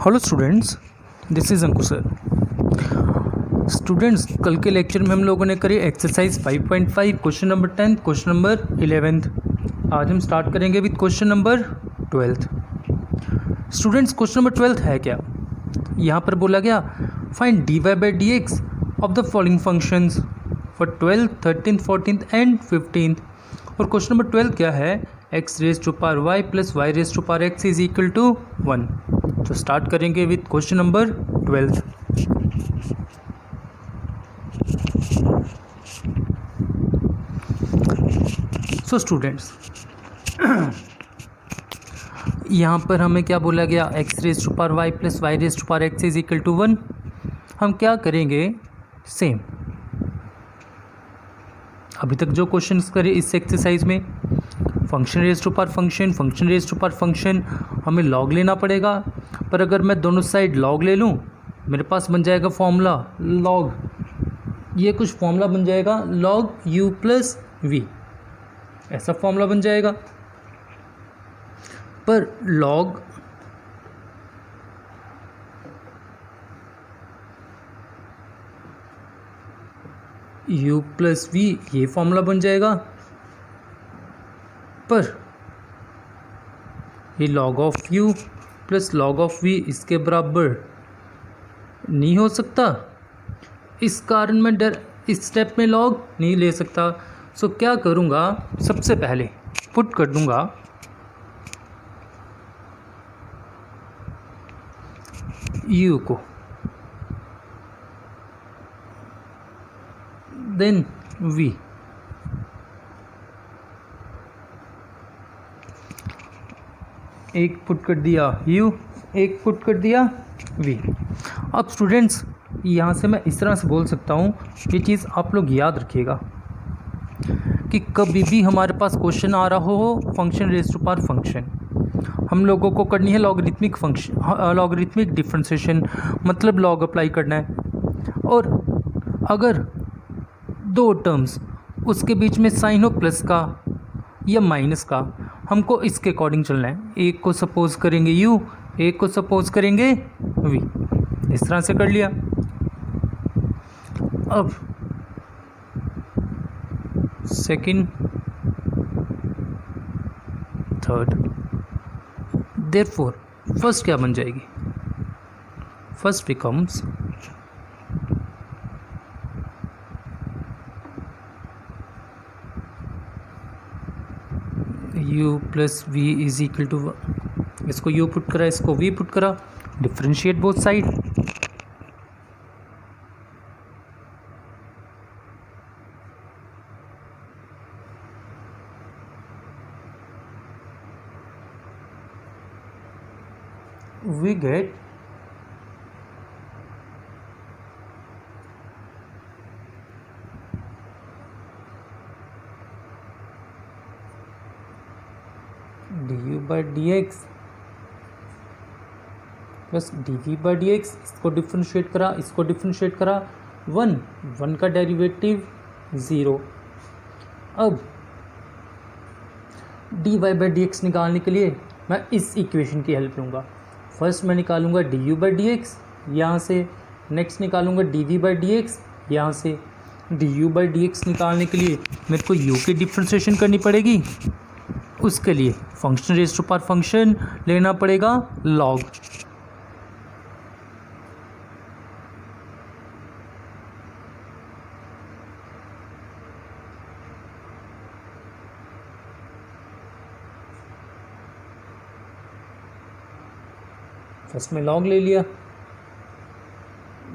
Hello students, this is Ankur sir. Students, कल के lecture में हम लोगों ने करी exercise 5.5 question number 10, question number 11। आज हम स्टार्ट करेंगे with question number 12। Students, question number 12 है क्या? यहाँ पर बोला गया find dy by d x of the following functions for 12th, 13th, 14th and 15th। और क्वेश्चन नंबर 12 क्या है? x raise to power y plus y raise to power x is equal to 1। तो start करेंगे with question number 12। So students, यहाँ पर हमें क्या बोला गया? x raise to power y plus y raise to power x is equal to 1। हम क्या करेंगे? सेम अभी तक जो क्वेश्चंस करे इस एक्सरसाइज में, function raise to power function, function raise to power function, हमें लॉग लेना पड़ेगा। पर अगर मैं दोनों साइड लॉग ले लूँ, मेरे पास बन जाएगा फॉर्मूला लॉग, ये कुछ फॉर्मूला बन जाएगा लॉग u प्लस वी, ऐसा फॉर्मूला बन जाएगा। पर लॉग u प्लस वी ये फॉर्मूला बन जाएगा, पर ये log of u plus log of v इसके बराबर नहीं हो सकता। इस कारण मैं इस स्टेप में log नहीं ले सकता। सो क्या करूँगा? सबसे पहले पुट कर दूँगा u को, देन v, एक पुट कर दिया u, एक पुट कर दिया v। अब स्टूडेंट्स, यहाँ से मैं इस तरह से बोल सकता हूँ, ये चीज़ आप लोग याद रखिएगा कि कभी भी हमारे पास क्वेश्चन आ रहा हो function raise to power function, हम लोगों को करनी है लॉगरिथमिक फंक्शन, लॉगरिथमिक डिफरेंशिएशन, मतलब लॉग अप्लाई करना है। और अगर दो टर्म्स उसके बीच में साइन हो प्लस का या माइनस का, हमको इसके अकॉर्डिंग चलना है। एक को सपोज करेंगे u, एक को सपोज करेंगे v, इस तरह से कर लिया। अब सेकंड, थर्ड, देयरफॉर फर्स्ट क्या बन जाएगी? First becomes u plus v is equal to, इसको u पुट करा, इसको v पुट करा, differentiate both side. we get du by d x plus dv by d x, इसको डिफ्रेंशिएट करा, इसको डिफ्रेंशिएट करा, 1 का डेरिवेटिव 0। अब dy बाई डी एक्स निकालने के लिए मैं इस इक्वेशन की हेल्प लूँगा। फर्स्ट मैं निकालूंगा du बाई डी एक्स यहाँ से, नेक्स्ट निकालूंगा dv बाई डी एक्स यहाँ से। du बाई डी एक्स निकालने के लिए मेरे को u की डिफ्रेंशिएशन करनी पड़ेगी, उसके लिए function raise to power function लेना पड़ेगा log। फर्स्ट में log ले लिया,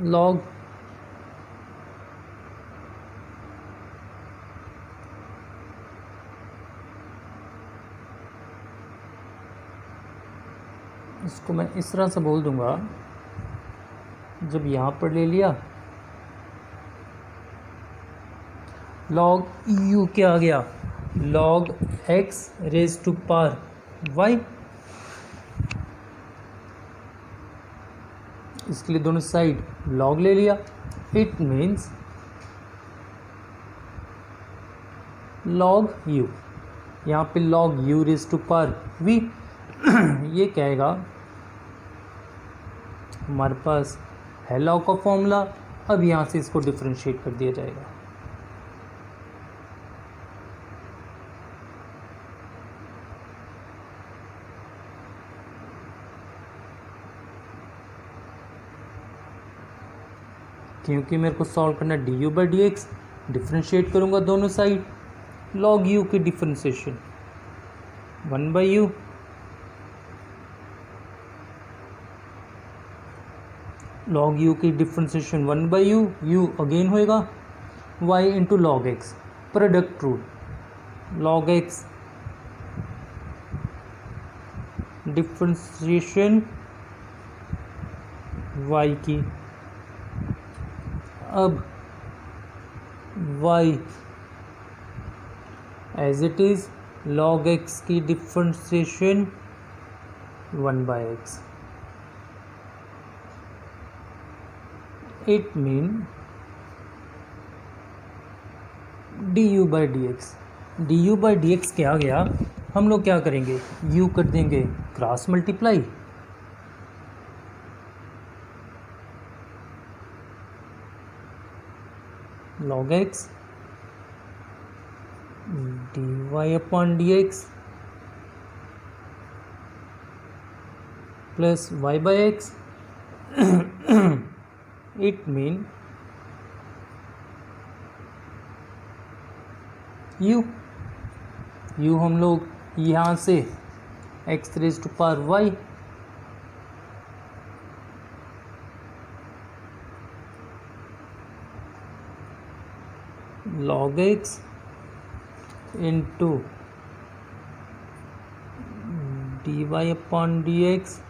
log इसको मैं इस तरह से बोल दूंगा, जब यहाँ पर ले लिया log u क्या आ गया? log x raise to power y, इसके लिए दोनों साइड log ले लिया। इट मीन्स log u, यहाँ पे log u raise to power v, ये क्या आएगा? हमारे पास है लॉग का फॉर्मूला। अब यहाँ से इसको डिफरेंशिएट कर दिया जाएगा। क्योंकि मेरे को सॉल्व करना d u by d x, differentiate करूँगा दोनों साइड। लॉग यू की differentiation 1 by u, log u की differentiation 1 by u, u again होएगा y into log x, product rule. Log x differentiation y की, अब y as it is log x की differentiation 1 by x. It mean d u by d x. D u by d x क्या गया, हम लोग क्या करेंगे, u कर देंगे cross multiply, log x d y upon d x plus y by x. It mean u हम लोग यहाँ से x raise to power y log x into d y upon d x,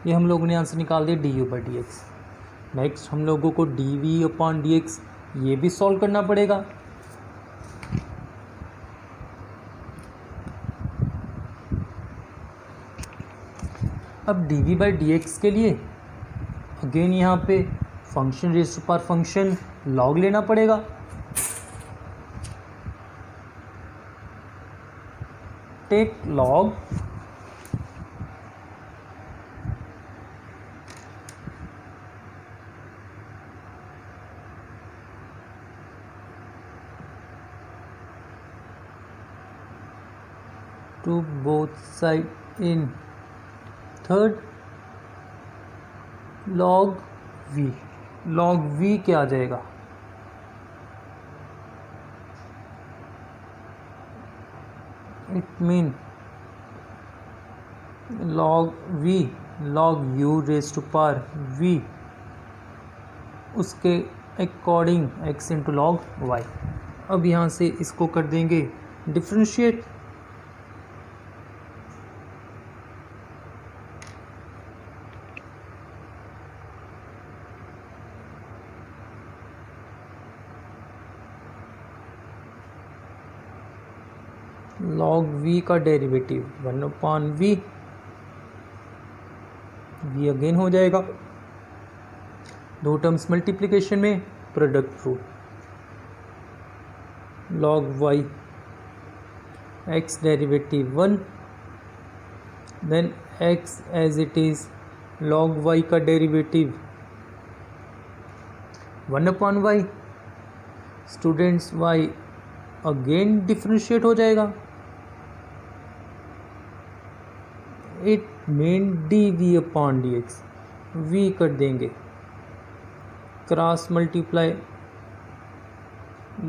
ये हम लोगों ने आंसर निकाल दिया d u by d x. Next हम लोगों को d v upon d x ये भी सॉल्व करना पड़ेगा। अब d v by d x के लिए अगेन यहाँ पे function raise to power function log लेना पड़ेगा। Take log to both side in third log v। log v क्या आ जाएगा, it mean log v log u raise to power v उसके according x into log y। अब यहाँ से इसको कर देंगे डिफ्रेंशिएट, log v का derivative 1 upon v, v again हो जाएगा दो टर्म्स मल्टीप्लिकेशन में, product rule. log y x derivative 1 then x as it is log y का derivative 1 upon y। Students y again differentiate हो जाएगा, it mean D v upon d x, we कर देंगे cross multiply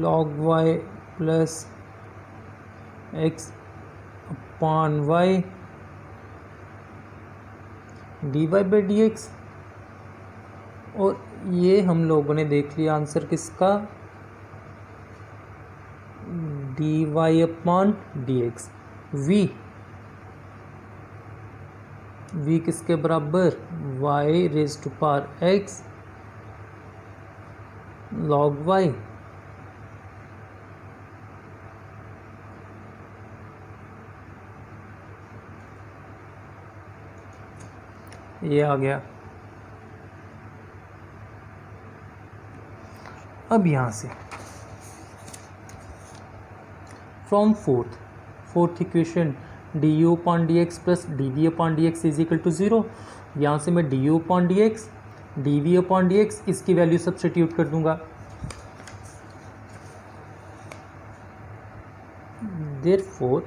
log y plus x upon y d y by d x. और ये हम लोगों ने देख लिया आंसर किसका, d y upon d x. v किसके बराबर, y raise to power x log y। ये आ गया। अब यहाँ से from fourth equation d u upon d x plus d v upon d x is equal to 0। यहाँ से मैं d u upon d x d v upon d x इसकी वैल्यू सब्स्टिट्यूट कर दूंगा। Therefore,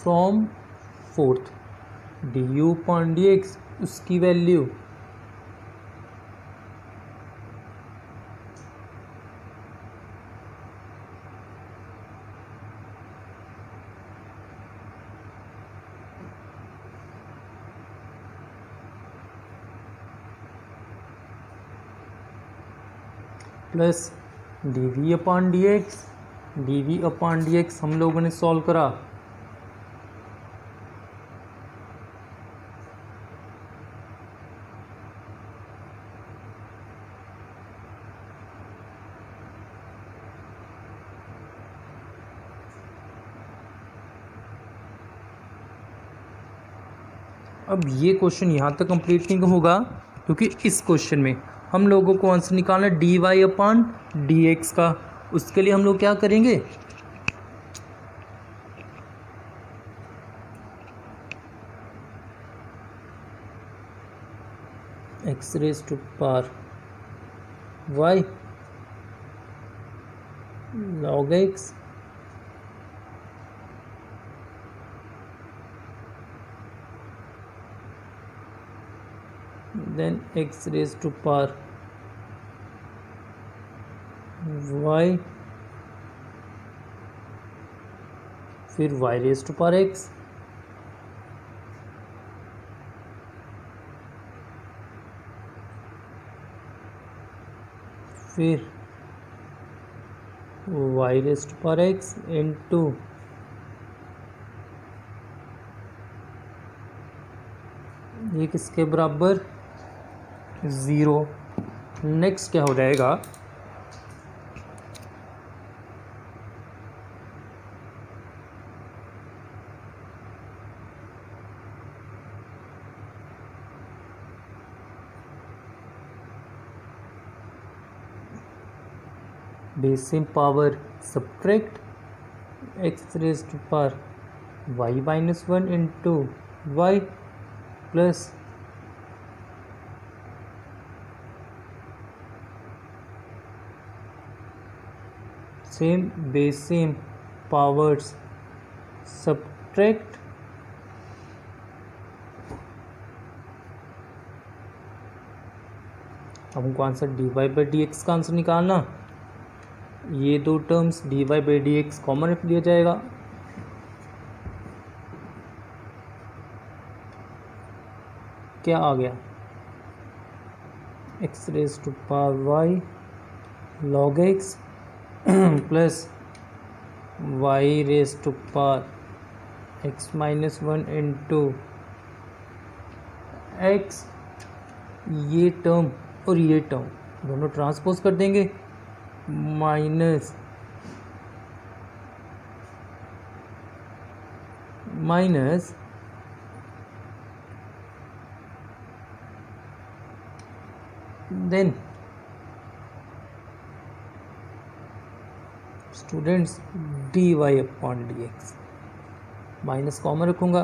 from fourth du upon dx उसकी value plus d v upon d x हम लोगों ने सॉल्व करा। अब ये क्वेश्चन यहाँ तक कंप्लीट नहीं होगा क्योंकि इस क्वेश्चन में हम लोगों को आंसर निकालना है d y upon d x का। उसके लिए हम लोग क्या करेंगे, x raise to power y log x then x raised to power y फिर y raised to power x फिर y raised to power x into ये किसके बराबर 0। नेक्स्ट क्या हो जाएगा, base same power subtract x raise to power y minus 1 into y plus same base same powers subtract हमको answer d y by d x का answer निकालना। ये दो terms d y by d x common रख लिया जाएगा। क्या आ गया, x raise to power y log x plus y raise to power x minus 1 into x. ये टर्म और ये टर्म दोनों ट्रांसपोज कर देंगे, minus minus then students d y upon d x, minus common रखूँगा।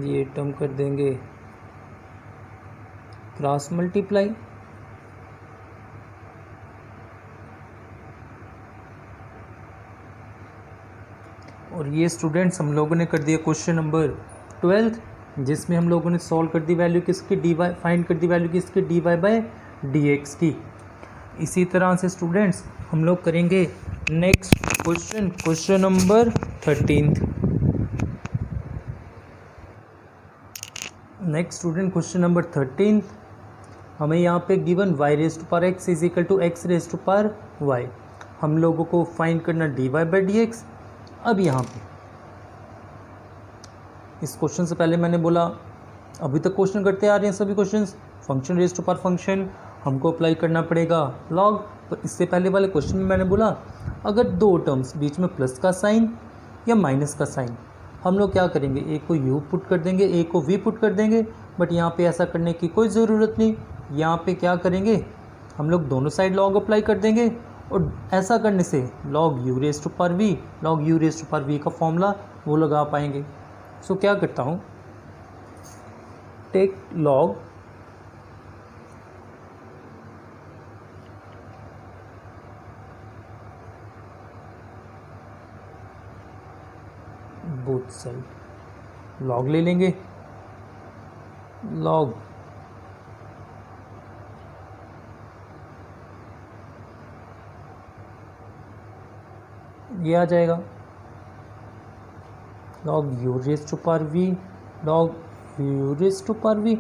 ये टर्म कर देंगे क्रॉस मल्टीप्लाई, और ये स्टूडेंट्स हम लोगों ने कर दिया क्वेश्चन नंबर 12 जिसमें हम लोगों ने सॉल्व कर दी वैल्यू किसकी, डी वाई फाइंड कर दी वैल्यू किसकी, d y by d x की। इसी तरह से स्टूडेंट्स हम लोग करेंगे next question, question number 13। Next student question number 13 हमें यहाँ पे given y raise to power x is equal to x raise to power y। हम लोगों को फाइंड करना d y by d x. अब यहाँ पे इस क्वेश्चन से पहले मैंने बोला अभी तक क्वेश्चन करते आ रहे हैं सभी questions, function raise to power function हमको अप्लाई करना पड़ेगा लॉग। तो इससे पहले वाले क्वेश्चन में मैंने बोला अगर दो टर्म्स बीच में प्लस का साइन या माइनस का साइन, हम लोग क्या करेंगे, एक को u पुट कर देंगे, एक को v पुट कर देंगे। बट यहाँ पे ऐसा करने की कोई ज़रूरत नहीं। यहाँ पे क्या करेंगे, हम लोग दोनों साइड लॉग अप्लाई कर देंगे और ऐसा करने से log u raise to power v, log u raise to power v का फॉर्मूला वो लगा पाएंगे। सो क्या करता हूँ, take log both side, log ले लेंगे, log ये आ जाएगा log u raise to power v, log u raise to power v।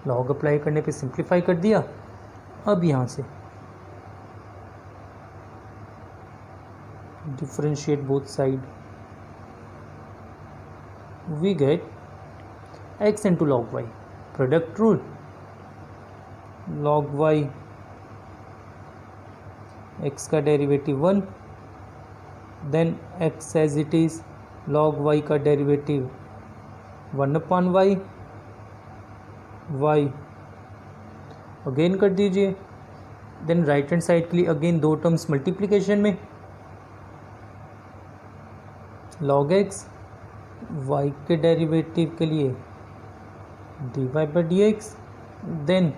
Log apply करने पे सिंप्लीफाई कर दिया। अब यहाँ से differentiate both side, we get x into log y, product rule, log y x का derivative 1, then x as it is, log y का derivative 1/y, y again कर दीजिए। देन राइट हैंड साइड के लिए अगेन दो terms multiplication में, log x, y के derivative के लिए dy by dx, then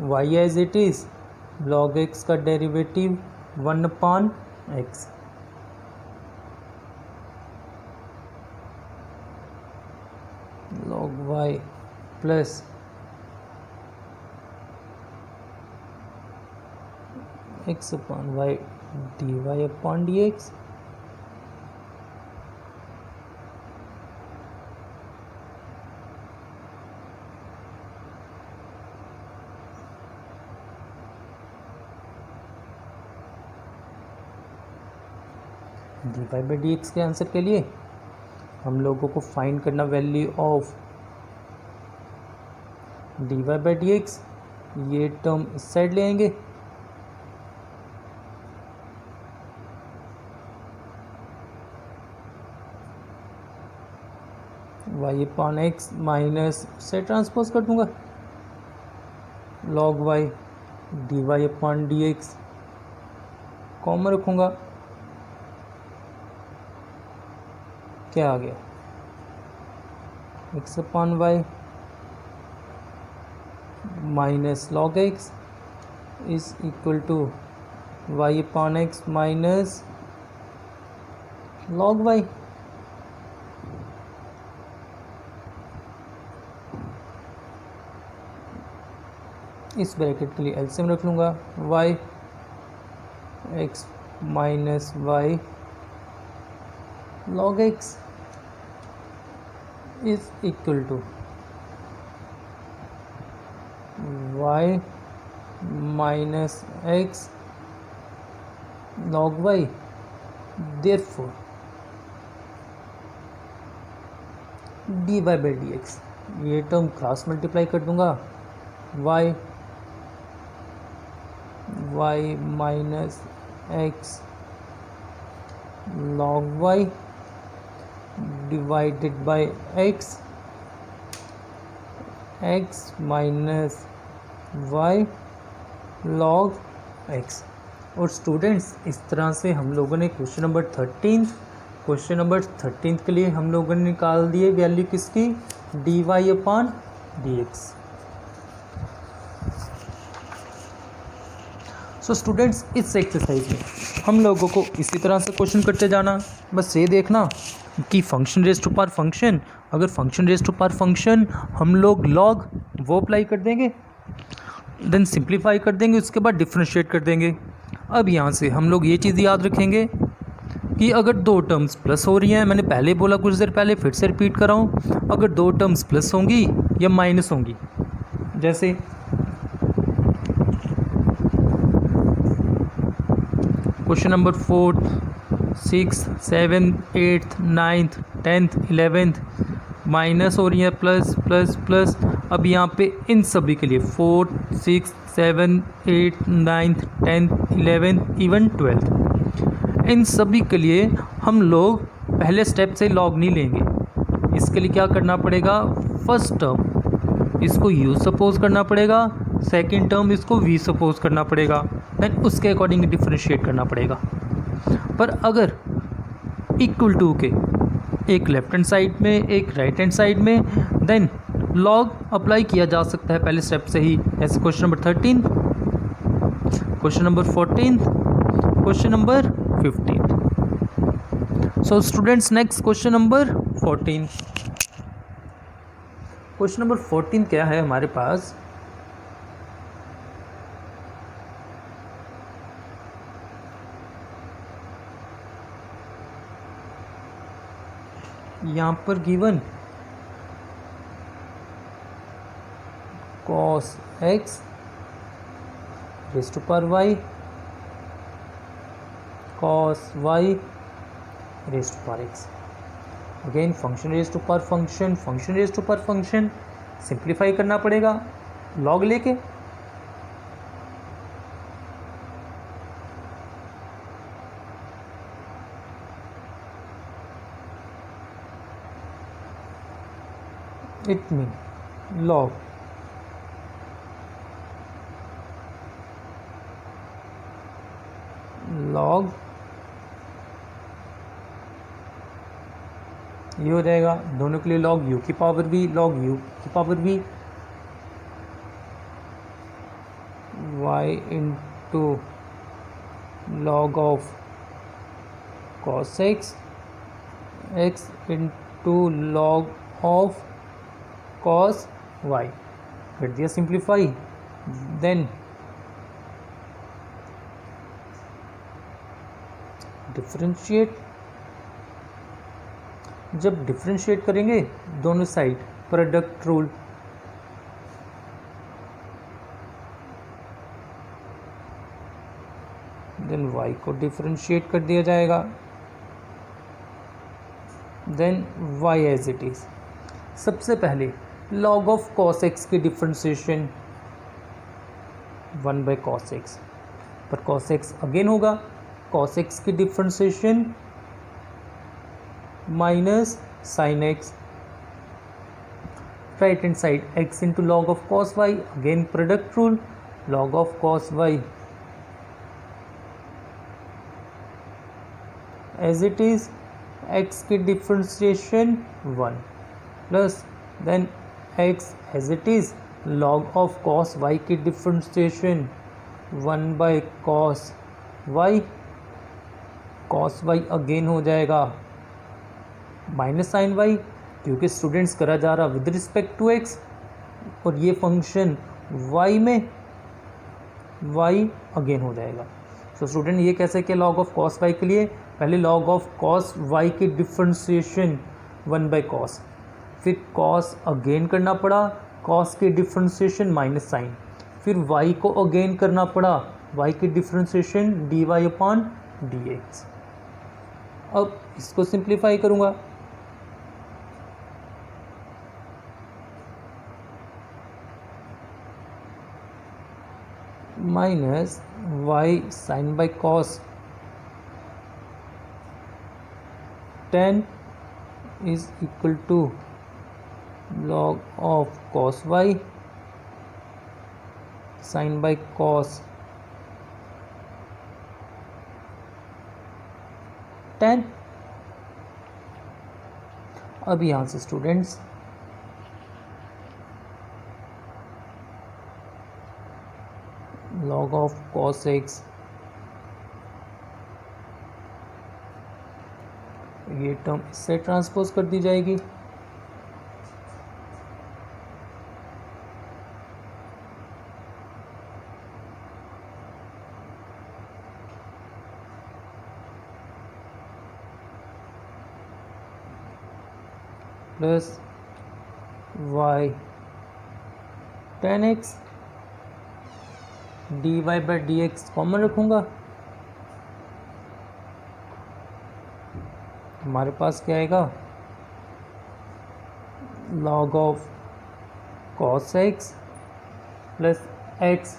y as it is, log x का derivative 1/x। log y plus x upon y dy upon dx। dy by dx के answer के लिए हम लोगों को फाइंड करना value of dy by dx। ये term इस साइड ले आएंगे, y अपॉन x माइनस से ट्रांसपोज कर दूंगा, log y dy upon dx common रखूँगा, क्या आ गया, x upon y minus log x is equal to y upon x minus log y। इस ब्रैकेट के लिए एलसीएम रख लूँगा, y x minus y log x is equal to y minus x log y। therefore dy by dx, ये term cross multiply कर दूंगा, y minus x log y divided by x minus y log x। और students इस तरह से हम लोगों ने क्वेश्चन नंबर 13 के लिए हम लोगों ने निकाल दिए वैल्यू किसकी, dy upon dx। So students इस एक्सरसाइज में हम लोगों को इसी तरह से क्वेश्चन करते जाना, बस ये देखना कि function raise to power function, अगर function raise to power function हम लोग लॉग वो अप्लाई कर देंगे, देन सिंप्लीफाई कर देंगे, उसके बाद डिफरेंशिएट कर देंगे। अब यहाँ से हम लोग ये चीज़ याद रखेंगे कि अगर दो टर्म्स प्लस हो रही हैं, मैंने पहले बोला कुछ देर पहले, फिर से रिपीट कर रहा हूँ, अगर दो टर्म्स प्लस होंगी या माइनस होंगी, जैसे question number 4th 6th 7th 8th 9th 10th 11th minus हो रही है प्लस प्लस प्लस। अब यहाँ पे इन सभी के लिए 4th 6th 7th 8th 9th 10th 11th even 12th, इन सभी के लिए हम लोग पहले स्टेप से लॉग नहीं लेंगे। इसके लिए क्या करना पड़ेगा, फर्स्ट टर्म इसको u सपोज करना पड़ेगा, सेकंड टर्म इसको v सपोज करना पड़ेगा, देन उसके अकॉर्डिंग डिफरेंशिएट करना पड़ेगा। पर अगर इक्वल टू के एक लेफ्ट हैंड साइड में एक राइट हैंड साइड में, देन लॉग अप्लाई किया जा सकता है पहले स्टेप से ही। ऐसे question number 13, question number 14, question number 15। So students next question number 14। Question number 14 क्या है हमारे पास, यहाँ पर given cos x raised to power y, cos y raised to power x, again function raise to power function, function raise to power function, simplify करना पड़ेगा log लेके। It mean log ये हो जाएगा दोनों के लिए log u की पावर v, log u की power v y into log of cos x, x into log of cos y, कर दिया सिंप्लीफाई। देन डिफरेंशिएट, जब डिफरेंशिएट करेंगे दोनों side product rule, then y को डिफरेंशिएट कर दिया जाएगा, then y as it is. सबसे पहले log ऑफ cos x की डिफरेंशिएशन 1 बाय cos x, पर cos x अगेन होगा cos x की differentiation minus sine x, right hand side x into log of cos y, again product rule, log of cos y as it is, x की differentiation 1 plus then x as it is, log of cos y की differentiation 1 by cos y, cos y again हो जाएगा minus sine y, क्योंकि students करा जा रहा with respect to x, और ये फंक्शन y में y अगेन हो जाएगा। सो स्टूडेंट ये कैसे कि log ऑफ cos y के लिए पहले log ऑफ cos y की डिफरेंशिएशन 1 बाय cos, फिर cos अगेन करना पड़ा, cos की डिफरेंशिएशन माइनस साइन, फिर y को अगेन करना पड़ा, y की डिफरेंशिएशन dy अपॉन dx। अब इसको सिंप्लीफाई करूँगा, minus y sine by cos 10 is equal to log of cos y sine by cos 10। अब यहाँ से students log of cos x, ये टर्म इससे ट्रांसपोज कर दी जाएगी, plus y 10x dy by d x common रखूँगा, हमारे पास क्या आएगा, log of cos x plus x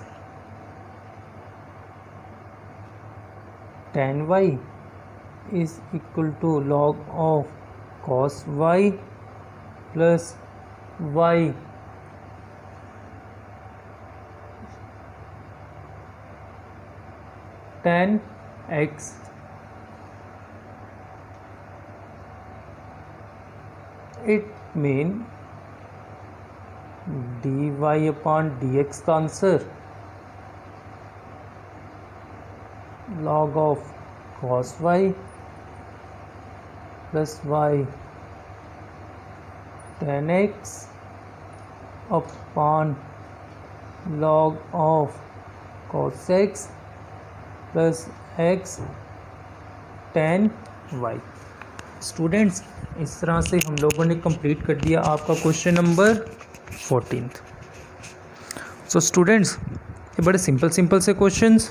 tan y is equal to log of cos y plus y tan x. It mean dy upon dx का answer log of cos y plus y tan x upon log of cos x plus x tan y. Students, इस तरह से हम लोगों ने complete कर दिया आपका question number 14th. So students, ये बड़े सिंपल से क्वेश्चंस.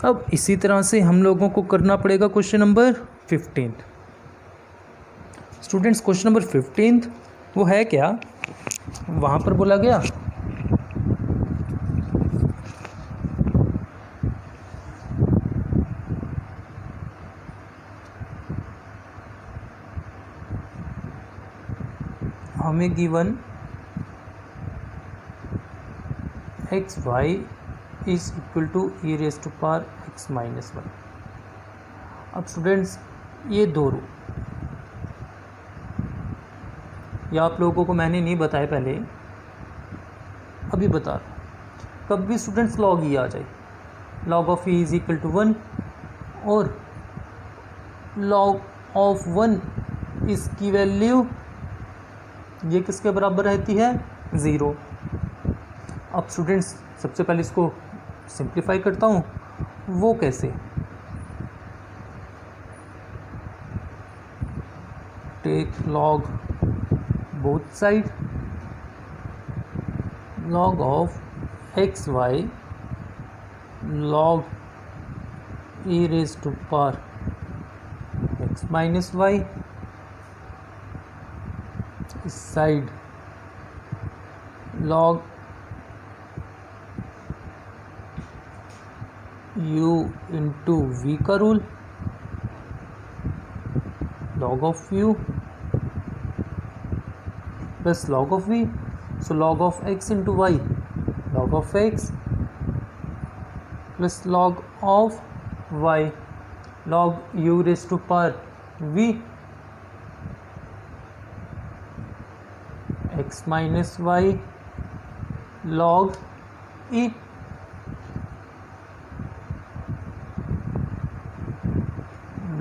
अब इसी तरह से हम लोगों को करना पड़ेगा question number 15th. Students, question number 15th वो है क्या, वहाँ पर बोला गया हमें given x y is equal to e raise to power x minus 1. अब स्टूडेंट्स, ये दो रो या आप लोगों को मैंने नहीं बताया पहले, अभी बता रहा हूँ. कब भी स्टूडेंट्स लॉग ई आ जाए, log of e is equal to 1 और लॉग ऑफ 1 इसकी वैल्यू ये किसके बराबर रहती है, 0. अब स्टूडेंट्स, सबसे पहले इसको सिंप्लीफाई करता हूँ. वो कैसे, take log both side, log of x y log e raise to power x minus y. इस side log u into v का rule, log of u plus log of v. So log of x into y, log of x plus log of y, log u raise to power v x minus y log e.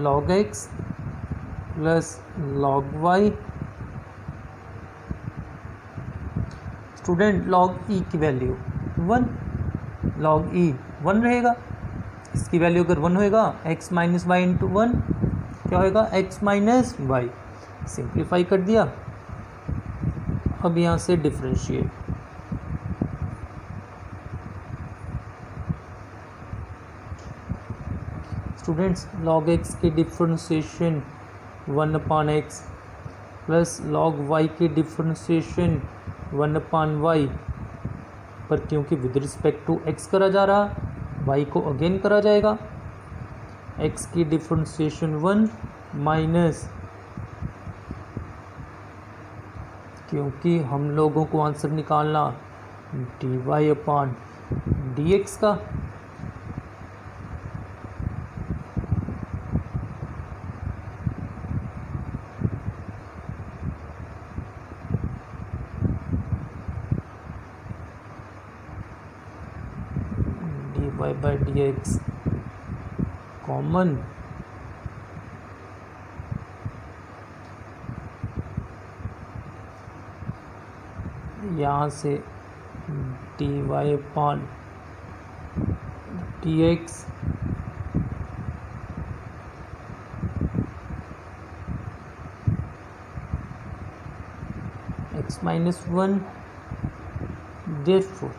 log x plus log y. Student, log e की value 1, log e 1 रहेगा. इसकी value अगर 1 होएगा, x minus Y into 1 क्या होएगा, x minus Y. Simplify कर दिया. अब यहाँ से डिफरेंशिएट, स्टूडेंट्स, log x की differentiation 1 upon x plus log y की डिफरेंशिएशन 1 अपॉन y पर, क्योंकि विद रिस्पेक्ट टू x करा जा रहा, y को अगेन करा जाएगा. x की डिफरेंशिएशन 1 माइनस, क्योंकि हम लोगों को आंसर निकालना d y upon d x का. D y by d x common, यहाँ से d y upon d x x minus 1, therefore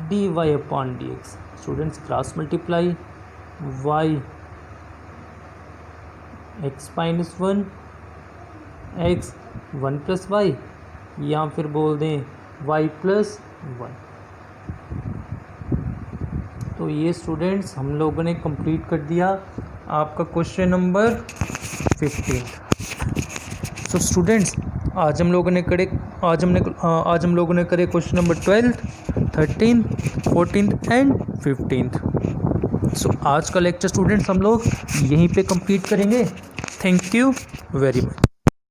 d y upon d x. Students, cross multiply y x-1 x 1 + y, या फिर बोल दें y + 1। तो ये students हम लोगों ने कंप्लीट कर दिया आपका क्वेश्चन नंबर 15। सो स्टूडेंट्स आज हम लोगों ने करे question number 12th, 13th, 14th and 15th। सो आज का लेक्चर स्टूडेंट्स हम लोग यहीं पे कंप्लीट करेंगे। Thank you very much.